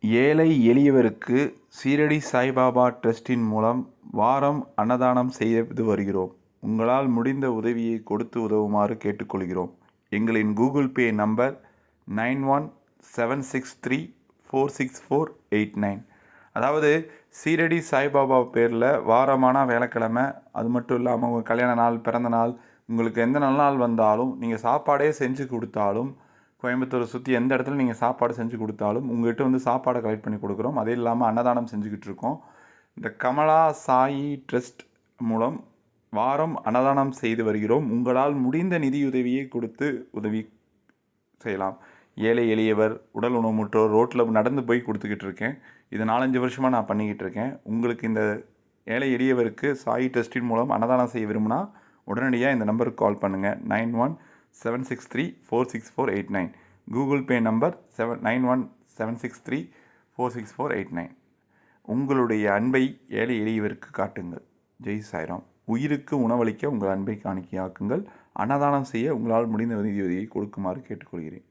ஏழை எளியவருக்கு சீரடி சாய்பாபா ட்ரஸ்டின் மூலம் வாரம் அன்னதானம் செய்து வருகிறோம். உங்களால் முடிந்த உதவியை கொடுத்து உதவுமாறு கேட்டுக்கொள்கிறோம். எங்களின் கூகுள் பே நம்பர் 9176346489. அதாவது சீரடி சாய்பாபா பேரில் வாரமான வேலைக்கிழமை, அது மட்டும் இல்லாமல் உங்கள் கல்யாண நாள், பிறந்த நாள், உங்களுக்கு எந்த நல்ல நாள் வந்தாலும் நீங்கள் சாப்பாடே செஞ்சு கொடுத்தாலும், கோயம்புத்தூரை சுற்றி எந்த இடத்துல நீங்கள் சாப்பாடு செஞ்சு கொடுத்தாலும் உங்கள்கிட்ட வந்து சாப்பாடை கலெக்ட் பண்ணி கொடுக்குறோம். அதே இல்லாமல் அன்னதானம் செஞ்சுக்கிட்டு இருக்கோம். இந்த கமலா சாயி ட்ரஸ்ட் மூலம் வாரம் அன்னதானம் செய்து வருகிறோம். உங்களால் முடிந்த நிதியுதவியை கொடுத்து உதவி செய்யலாம். ஏழை எளியவர், உடல் ஊனமுற்றோர், ரோட்டில் நடந்து போய் கொடுத்துக்கிட்டு இருக்கேன். இது 4-5 வருஷமாக நான் பண்ணிக்கிட்டு இருக்கேன். உங்களுக்கு இந்த ஏழை எளியவருக்கு சாயி ட்ரஸ்டின் மூலம் அன்னதானம் செய்ய விரும்பினா உடனடியாக இந்த நம்பருக்கு கால் பண்ணுங்கள். 9176346489. Google Pay number 9176346489. உங்களுடைய அன்பை ஏழை எளியவருக்கு காட்டுங்கள். ஜெய் சாய்ராம். உயிருக்கு உணவளிக்க உங்கள் அன்பை காணிக்கையாக்குங்கள். அன்னதானம் செய்ய உங்களால் முடிந்த உதவியை கொடுக்குமாறு கேட்டுக்கொள்கிறேன்.